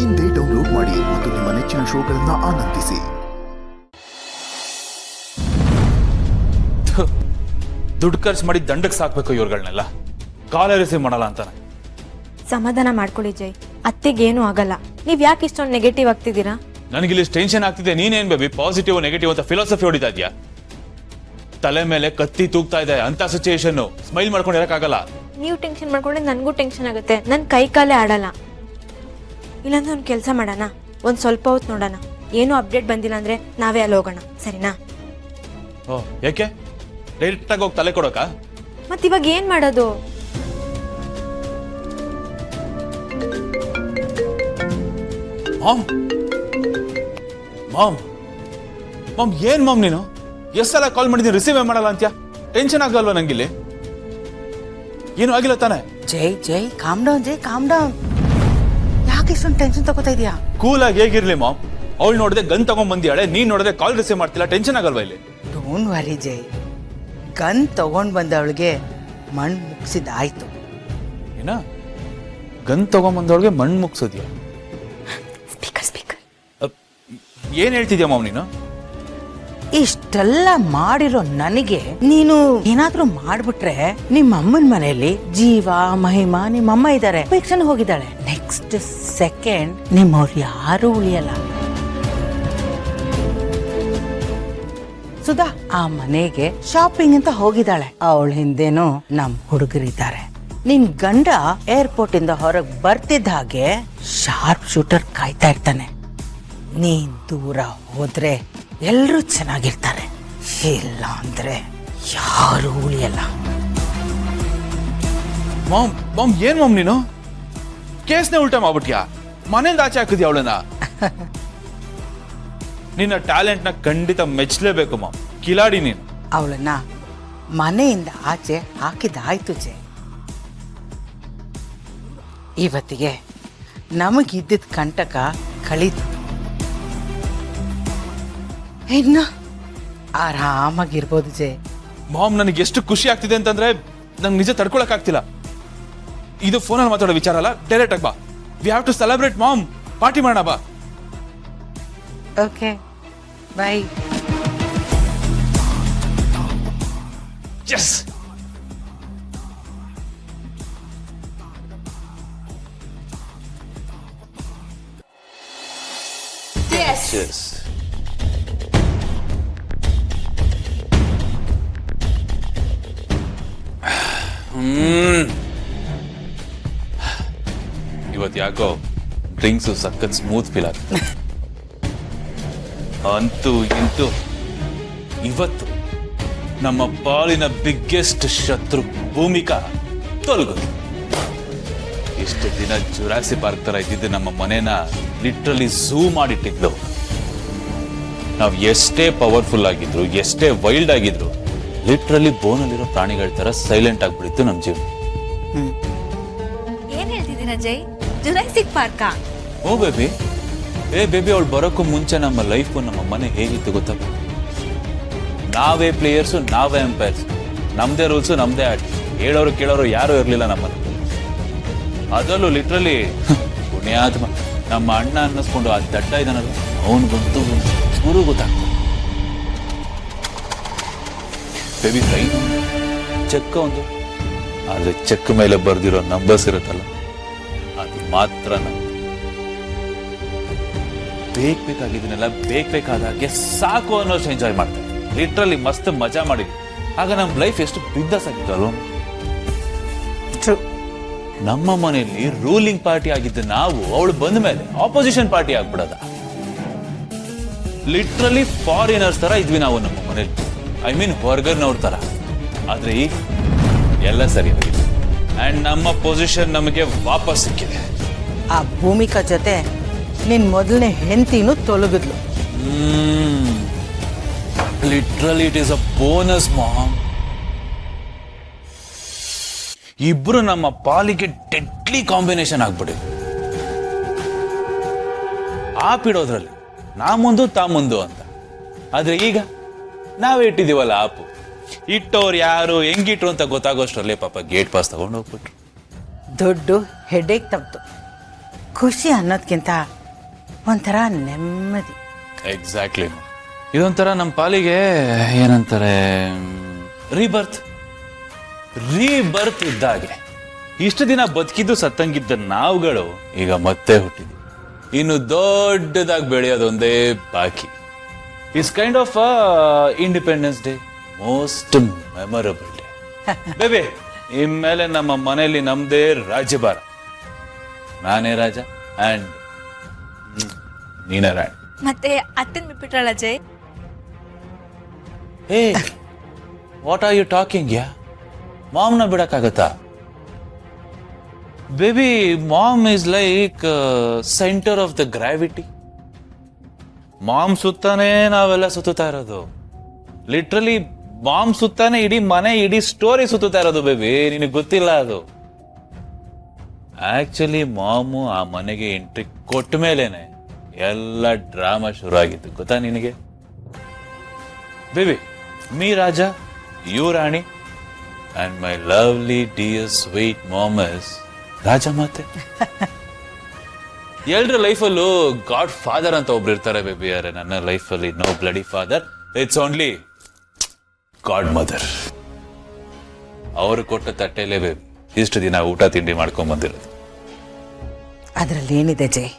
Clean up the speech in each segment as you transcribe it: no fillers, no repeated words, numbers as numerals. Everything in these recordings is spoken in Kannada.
ಇಂದೇ ಡೌನ್ಲೋಡ್ ಮಾಡಿ ಮತ್ತು ನಿಮ್ಮ ನೆಚ್ಚಿನ ಶೋಗಳನ್ನು ಆನಂದಿಸಿ. ದುಡ್ಡು ಖರ್ಚು ಮಾಡಿ ದಂಡಕ್ಕೆ ಸಾಕ್ಬೇಕು ಇವ್ರುಗಳನ್ನೆಲ್ಲ. ಕಾಲ್ ರಿಸೀವ್ ಮಾಡಲ್ಲ ಅಂತಾನೆ. ಸಮಾಧಾನ ಮಾಡ್ಕೊಳ್ಳಿ ಜೈ, ಅತ್ತೆಗೇನು ಆಗಲ್ಲ. ನೀವ್ ಯಾಕೆ ಇಷ್ಟೊಂದು ನೆಗೆಟಿವ್ ಆಗ್ತಿದ್ದೀರಾ? ನನಗಿಲ್ಲಿ ಟೆನ್ಷನ್ ಆಗ್ತಿದೆ. ನೀನೇನ್ ಬೇಬಿ ಪಾಸಿಟಿವ್ ನೆಗೆಟಿವ್ ಅಂತ ಫಿಲಾಸಫಿ ಹೊಡಿತಾ ಇದ್ಯಾ? ತಲೆ ಮೇಲೆ ಕತ್ತಿ ತೂಗ್ತಾ ಇದೆ ಅಂತ ಸಿಚುಯೇಷನ್. ಸ್ಮೈಲ್ ಮಾಡ್ಕೊಂಡು ಇರಕ್ಕಾಗಲ್ಲ. ನೀವು ಟೆನ್ಷನ್ ಮಾಡ್ಕೊಂಡ್ರೆ ನನಗೂ ಟೆನ್ಷನ್ ಆಗುತ್ತೆ. ನನ್ ಕೈ ಕಾಲೇ ಆಡಲ್ಲ. ಇಲ್ಲಾಂದ್ರೆ ಒಂದು ಕೆಲಸ ಮಾಡೋಣ, ಒಂದ್ ಸ್ವಲ್ಪ ಹೊತ್ತು ನೋಡೋಣ. ಏನೂ ಅಪ್ಡೇಟ್ ಬಂದಿಲ್ಲ ಅಂದ್ರೆ ನಾವೇ ಅಲ್ಲಿ ಹೋಗೋಣ, ಸರಿನಾ? ಓ ಯಾಕೆ ಡೈರೆಕ್ಟ್ ಆಗಿ ಹೋಗಿ ತಲೆ ಕೊಡೋಕ? ಮತ್ ಇವಾಗ ಏನ್ ಮಾಡೋದು? ಮಾಮ್ ಮಾಮ್ ಮಾಮ್ ಏನ್ ಮಾಮ್ ನೀನು ಎಷ್ಟು ಸಲ ಕಾಲ್ ಮಾಡಿದ್ದೀನಿ ರಿಸೀವ್ ಮಾಡಲ್ಲ ಅಂತ್ಯಾ? ಟೆನ್ಷನ್ ಆಗಲ್ವಾ ನಂಗಿಲ್ಲಿ? ಏನು ಆಗಿಲ್ಲ ತಾನೆ? ಜೈ ಕಾಮ್ ಡೌನ್ ಜೈ, ಕಾಮ್ ಡೌನ್. ಯಾಕೆ ಇಷ್ಟೊಂದು ಟೆನ್ಷನ್ ತಗೋತಾ ಇದೀಯಾ? ಕೂಲ್ ಆಗಿ ಹೇಗಿರ್ಲಿ ಮಾಮ್. ಅವಳು ನೋಡಿದ್ರೆ ಗನ್ ತಗೊಂಡ್ ಬಂದಿಯಾಳೆ, ನೀನ್ ನೋಡಿದ್ರೆ ಕಾಲ್ ರಿಸೀವ್ ಮಾಡ್ತಿಲ್ಲ. ಟೆನ್ಷನ್ ಆಗಲ್ವಾ ಇಲ್ಲಿ? ಡೋಂಟ್ ವರಿ ಜೈ, ಗನ್ ತಗೊಂಡ್ ಬಂದವಳಿಗೆ ಮಣ್ಣು ಮುಗಿಸಿದಾಯ್ತು. ಏನ ಗನ್ ತಗೊಂಬಂದವಳಿಗೆ ಮಣ್ಣು ಮುಗ್ಸೋದ್ಯಾ? ಸ್ಪೀಕರ್ ಏನ್ ಹೇಳ್ತಿದ್ಯಾ ಮಾಮ್ ನೀನು? ಇಷ್ಟೆಲ್ಲ ಮಾಡಿರೋ ನನಗೆ ನೀನು ಏನಾದ್ರೂ ಮಾಡ್ಬಿಟ್ರೆ, ನಿಮ್ಮ ಅಮ್ಮನ ಮನೆಯಲ್ಲಿ ಜೀವ ಮಹಿಮಾ ನಿಮ್ಮಮ್ಮ ಇದ್ದಾರೆ, ಭಿಕ್ಷನ್ ಹೋಗಿದ್ದಾಳೆ. ನೆಕ್ಸ್ಟ್ ಸೆಕೆಂಡ್ ನಿಮ್ಮವ್ರು ಯಾರು ಉಳಿಯಲ್ಲ. ಸುಧಾ ಆ ಮನೆಗೆ ಶಾಪಿಂಗ್ ಅಂತ ಹೋಗಿದ್ದಾಳೆ. ಅವಳ ಹಿಂದೆನೂ ನಮ್ ಹುಡುಗರಿದ್ದಾರೆ. ನಿನ್ ಗಂಡ ಏರ್ಪೋರ್ಟ್ ಇಂದ ಹೊರಗೆ ಬರ್ತಿದ್ದ ಹಾಗೆ ಶಾರ್ಪ್ ಶೂಟರ್ ಕಾಯ್ತಾ ಇರ್ತಾನೆ. ನೀನ್ ದೂರ ಹೋದ್ರೆ ಎಲ್ರೂ ಚೆನ್ನಾಗಿರ್ತಾರೆ, ಇಲ್ಲ ಅಂದ್ರೆ ಯಾರು ಉಳಿಯಲ್ಲ. ಮಾಮ್ ಮಾಮ್ ಏನ್ ಮಾಮ್ ನೀನು ಕೇಸ್ನೇ ಉಲ್ಟಾ ಮಾಡ್ಬಿಟ್ಯಾ? ಮನೆಯಿಂದ ಆಚೆ ಹಾಕಿದ್ಯಾ ಅವಳನ್ನ? ನಿನ್ನ ಟ್ಯಾಲೆಂಟ್ ನ ಖಂಡಿತ ಮೆಚ್ಚಲೇಬೇಕು ಮಾಮ್. ಕಿಲಾಡಿ ನೀನು. ಅವಳನ್ನ ಮನೆಯಿಂದ ಆಚೆ ಹಾಕಿದಾಯ್ತು ಜೆ. ಇವತ್ತಿಗೆ ನಮಗಿದ್ದಿದ್ದ ಕಂಟಕ ಕಳೀತು. ಇನ್ನು ಆರಾಮಾಗಿರ್ಬೋದು ಜೆ. ಮಾಮ್ ನನಗೆ ಎಷ್ಟು ಖುಷಿ ಆಗ್ತಿದೆ ಅಂತಂದ್ರೆ ನಂಗೆ ನಿಜ ತಡ್ಕೊಳಕ್ ಆಗ್ತಿಲ್ಲ. ಇದು ಫೋನಲ್ಲಿ ಮಾತಾಡೋ ವಿಚಾರ ಅಲ್ಲ, ಡೈರೆಕ್ಟ್ ಆಗಿ ಬಾ. We have to celebrate mom. Party ಮಾಡೋಣ ಬಾ. Okay bye. ಎಸ್. Yes. ಇವತ್ತು ಯಾಕೋ ಡ್ರಿಂಕ್ಸ್ ಸಖತ್ ಸ್ಮೂತ್ ಫೀಲ್ ಆಗ್ತದೆ. ಅಂತೂ ಇಂತೂ ಇವತ್ತು ನಮ್ಮ ಪಾಲಿನ ಬಿಗ್ಗೆಸ್ಟ್ ಶತ್ರು ಭೂಮಿಕಾ ತೊಲಗೋದು. ಇಷ್ಟು ದಿನ ಜುರಾಸಿ ಪಾರ್ಕ್ ತರ ಇದ್ದಿದ್ದು ನಮ್ಮ ಮನೇನ ಲಿಟ್ರಲಿ ಝೂ ಮಾಡಿಟ್ಟಿದ್ಲು. ನಾವು ಎಷ್ಟೇ ಪವರ್ಫುಲ್ ಆಗಿದ್ರು, ಎಷ್ಟೇ ವೈಲ್ಡ್ ಆಗಿದ್ರು, ಲಿಟ್ರಲಿ ಬೋನಲ್ಲಿರೋ ಪ್ರಾಣಿಗಳ ತರ ಸೈಲೆಂಟ್ ಆಗ್ಬಿಡಿತ್ತು ನಮ್ ಜೀವನ. ಏನ್ ಹೇಳ್ತಿದ್ದೀರಾ ಜೈ? ಜುರಾಸಿಕ್ ಪಾರ್ಕಾ? ಓ ಬೇಬಿ, ಬೇಬಿ ಅವಳು ಬರೋಕ್ಕೂ ಮುಂಚೆ ನಮ್ಮ ಲೈಫ್ ನಮ್ಮ ಮನೆ ಹೇಗಿತ್ತು ಗೊತ್ತಾ? ನಾವೇ ಪ್ಲೇಯರ್ಸು, ನಾವೇ ಎಂಪೈರ್ಸ್, ನಮ್ದೇ ರೂಲ್ಸು, ನಮ್ದೇ ಆಟ. ಹೇಳೋರು ಕೇಳೋರು ಯಾರು ಇರ್ಲಿಲ್ಲ ನಮ್ಮನೆ. ಅದರಲ್ಲೂ ಲಿಟ್ರಲಿ ಪುಣ್ಯಾತ್ಮ ನಮ್ಮ ಅಣ್ಣ ಅನ್ನಿಸ್ಕೊಂಡು ಆ ದಡ್ಡ ಇದ್ದಾನಲ್ಲ, ಅವನಿಗಂತೂ ಗುರು ಗೊತ್ತಾಗ್ತದೆ. ಬೇಬಿ ಟ್ರೈನ್ ಚೆಕ್ ಒಂದು, ಆದ್ರೆ ಚೆಕ್ ಮೇಲೆ ಬರ್ದಿರೋ ನಂಬರ್ಸ್ ಇರುತ್ತಲ್ಲ, ಅದು ಮಾತ್ರ ನಾವು ಬೇಕಾಗಿದ್ದನ್ನೆಲ್ಲ ಬೇಕಾದಾಗೆ ಸಾಕು ಅನ್ನೋಷ್ಟು ಎಂಜಾಯ್ ಮಾಡ್ತಾರೆ. ಲಿಟ್ರಲಿ ಮಸ್ತ್ ಮಜಾ ಮಾಡಿದ್ವಿ. ಆಗ ನಮ್ಮ ಲೈಫ್ ಎಷ್ಟು ಬಿಂದಾಸ್ ಆಗಿತ್ತು ಅಲ್ವ? ನಮ್ಮ ಮನೆಯಲ್ಲಿ ರೂಲಿಂಗ್ ಪಾರ್ಟಿ ಆಗಿದ್ದ ನಾವು ಅವಳು ಬಂದ ಮೇಲೆ ಆಪೋಸಿಷನ್ ಪಾರ್ಟಿ ಆಗ್ಬಿಡದ. ಲಿಟ್ರಲಿ ಫಾರಿನರ್ಸ್ ತರ ಇದ್ವಿ ನಾವು ನಮ್ಮ ಮನೇಲಿ. ಐ ಮೀನ್ ಹೊರಗರ್ನವ್ರ ತರ. ಆದ್ರೆ ಈಗ ಎಲ್ಲ ಸರಿ ಹೋಗಿದೆ ಅಂಡ್ ನಮ್ಮ ಪೊಸಿಷನ್ ನಮಗೆ ವಾಪಸ್ ಸಿಕ್ಕಿದೆ. ಆ ಭೂಮಿಕಾ ಜೊತೆ ನಿನ್ ಮೊದಲನೇ ಹೆಂಡತಿನೂ ತೊಲಗಿದ್ಲು. Literally it is a bonus mom. ಇಬ್ರು ನಮ್ಮ ಪಾಲಿಗೆ ಡೆಡ್ಲಿ ಕಾಂಬಿನೇಷನ್ ಆಗ್ಬಿಡಿ. ಆಪಿಡೋದ್ರಲ್ಲಿ ನಾ ಮುಂದು ತಾ ಮುಂದು ಅಂತ. ಆದ್ರೆ ಈಗ ನಾವೇ ಇಟ್ಟಿದೀವಲ್ಲ ಆಪು, ಇಟ್ಟವ್ರು ಯಾರು ಹೆಂಗಿಟ್ರು ಅಂತ ಗೊತ್ತಾಗೋಷ್ಟರಲ್ಲೇ ಪಾಪ ಗೇಟ್ ಪಾಸ್ ತಗೊಂಡು ಹೋಗ್ಬಿಟ್ರು. ದೊಡ್ಡ ಹೆಡೇಕ್ ತಗ್ತು. ಖುಷಿ ಅನ್ನೋದ್ಕಿಂತ ಒಂಥರ ನೆಮ್ಮದಿ. ಎಕ್ಸಾಕ್ಟ್ಲಿ. ಇದೊಂಥರ ನಮ್ಮ ಪಾಲಿಗೆ ಏನಂತಾರೆ, ರೀಬರ್ತ್ ಇದ್ದಾಗೆ. ಇಷ್ಟು ದಿನ ಬದುಕಿದ್ದು ಸತ್ತಂಗಿದ್ದ ನಾವುಗಳು ಈಗ ಮತ್ತೆ ಹುಟ್ಟಿದ್ವಿ. ಇನ್ನು ದೊಡ್ಡದಾಗಿ ಬೆಳೆಯೋದೊಂದೇ ಬಾಕಿ. It's kind of independence day, most memorable day. Baby, ಇನ್ಮೇಲೆ ನಮ್ಮ ಮನೆಯಲ್ಲಿ ನಮ್ದೇ ರಾಜ್ಯಭಾರ. ನಾನೇ ರಾಜ ಅಂಡ್ ನೀನೇ ರಾಣಿ. ಮತ್ತೆ ಅತ್ತನ್ ಬಿಟ್ಬಿಟ್ರಲ್ಲ Ajay. Hey, what are you talking? Yeah, ಮಾಮ್ನ ಬಿಡಕ್ಕಾಗತ್ತಾ? Baby, mom is like centre of the gravity. Mom ಸುತ್ತಾನೆ ನಾವೆಲ್ಲ ಸುತ್ತುತ್ತಾ ಇರೋದು. ಲಿಟ್ರಲಿ ಮಾಮ್ ಸುತ್ತಾನೆ ಇಡೀ ಮನೆ, ಇಡೀ ಸ್ಟೋರಿ ಸುತ್ತುತ್ತಾ ಇರೋದು. ಬೇಬಿ, ನಿನಗೆ ಗೊತ್ತಿಲ್ಲ ಅದು. ಆಕ್ಚುಲಿ ಮಾಮು ಆ ಮನೆಗೆ ಎಂಟ್ರಿ ಕೊಟ್ಟ ಮೇಲೇನೆ ಎಲ್ಲ ಡ್ರಾಮಾ ಶುರು ಆಗಿತ್ತು, ಗೊತ್ತಾ ನಿನಗೆ? Baby, me raja, you rani, and my lovely dear sweet mom's ರಾಜ ಮಾತೆ. ಎಲ್ರ ಲೈಫಲ್ಲೂ ಗಾಡ್ ಫಾದರ್ ಅಂತ ಒಬ್ರು ಇರ್ತಾರೆ ಬೇಬಿ. ಯಾರೆ ನನ್ನ ಲೈಫಲ್ಲಿ no bloody father, it's only God mother. ಅವರು ಕೊಟ್ಟ ತಟ್ಟೆಲೇ ಬೇಬಿ ಇಷ್ಟು ದಿನ ಊಟ ತಿಂಡಿ ಮಾಡ್ಕೊಂಡ್ ಬಂದಿರೋದು. ಅದರಲ್ಲಿ ಏನಿದೆ ಜೈ,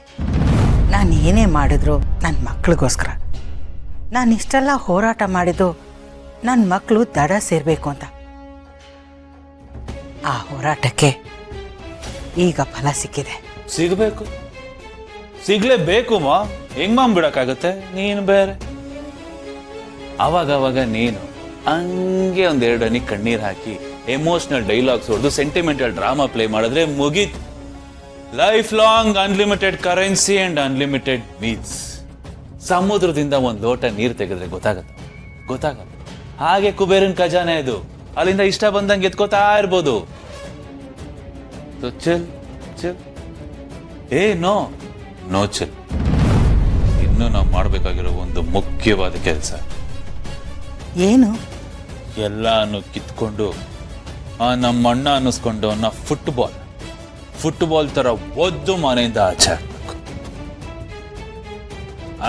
ನಾನು ಏನೇ ಮಾಡಿದ್ರು ನನ್ನ ಮಕ್ಳಿಗೋಸ್ಕರ. ನಾನು ಇಷ್ಟೆಲ್ಲ ಹೋರಾಟ ಮಾಡಿದ್ದು ನನ್ನ ಮಕ್ಕಳು ದಡ ಸೇರಬೇಕು ಅಂತ. ಆ ಹೋರಾಟಕ್ಕೆ ಈಗ ಫಲ ಸಿಕ್ಕಿದೆ. ಸಿಗ್ಲೇಬೇಕು ಮಾ. ಹೆಂಗ್ ಮಾಮ್ ಬಿಡಕ್ಕಾಗತ್ತೆ? ನೀನು ಬೇರೆ. ಅವಾಗ ನೀನು ಹಂಗೆ ಒಂದೆರಡು ಹನಿ ಕಣ್ಣೀರ್ ಹಾಕಿ ಎಮೋಷನಲ್ ಡೈಲಾಗ್ಸ್ ಹೊಡೆದು ಸೆಂಟಿಮೆಂಟಲ್ ಡ್ರಾಮಾ ಪ್ಲೇ ಮಾಡಿದ್ರೆ ಮುಗೀತು. Life long unlimited currency and unlimited meals. ಸಮುದ್ರದಿಂದ ಒಂದು ಲೋಟ ನೀರು ತೆಗೆದ್ರೆ ಗೊತ್ತಾಗತ್ತೆ. ಹಾಗೆ ಕುಬೇರನ್ ಖಜಾನೆ ಇದು, ಅಲ್ಲಿಂದ ಇಷ್ಟ ಬಂದಂಗೆ ಎತ್ಕೋತಾ ಇರ್ಬೋದು. ಚಿಲ್. No chill. ಇನ್ನು ನಾವು ಮಾಡಬೇಕಾಗಿರೋ ಒಂದು ಮುಖ್ಯವಾದ ಕೆಲಸ. ಏನು? ಎಲ್ಲಾನು ಕಿತ್ಕೊಂಡು ನಮ್ಮ ಅಣ್ಣ ಅನ್ನಿಸ್ಕೊಂಡು ಫುಟ್ಬಾಲ್ ತರ ಒದ್ದು ಮನೆಯಿಂದ ಆಚೆ ಹಾಕ್ಬೇಕು.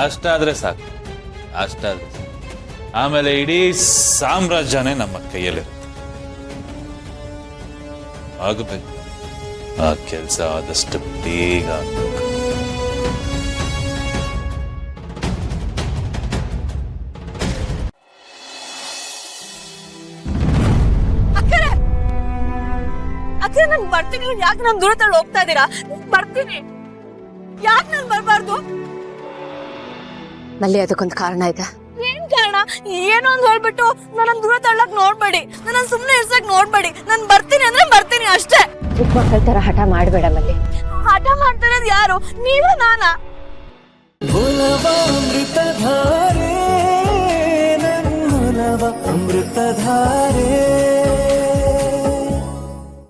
ಅಷ್ಟಾದ್ರೆ ಸಾಕು. ಆಮೇಲೆ ಇಡೀ ಸಾಮ್ರಾಜ್ಯನೇ ನಮ್ಮ ಕೈಯಲ್ಲಿರುತ್ತೆ. ಆಗಬೇಕು. ಆ ಕೆಲಸ ಆದಷ್ಟು ಬೇಗ ಆಗ್ಬೇಕು. ಅಕ್ಕ, ನಾನು ಬರ್ತೀನಿ. ಯಾಕೆ ನಾನು ದೂರ ತಳ್ಳಿ ಹೋಗ್ತಾ ಇದ್ದೀರಾ? ಬರ್ತೀನಿ. ಯಾಕೆ ನಾನು ಬರಬಾರ್ದು? ಮಲ್ಲಿ, ಅದಕ್ಕೊಂದು ಕಾರಣ ಇದೆ. ಏನ್ ಕಾರಣ? ಏನೋ ಒಂದು ಹೇಳ್ಬಿಟ್ಟು ನನ್ನ ದೂರ ತಳ್ಳಕ್ ನೋಡ್ಬೇಡಿ, ನನ್ನ ಸುಮ್ಮನೆ ಇರ್ಸಕ್ ನೋಡ್ಬೇಡಿ. ನಾನು ಬರ್ತೀನಿ ಅಂದ್ರೆ ಬರ್ತೀನಿ ಅಷ್ಟೇ. ಚಿಕ್ಕ ಮಕ್ಕಳ ತರ ಹಠ ಮಾಡಬೇಡ ಮಲ್ಲಿ. ಹಠ ಮಾಡ್ತಿರೋದು ಯಾರು? ನೀವ ನಾನಾ? ಅಮೃತಧಾರೆ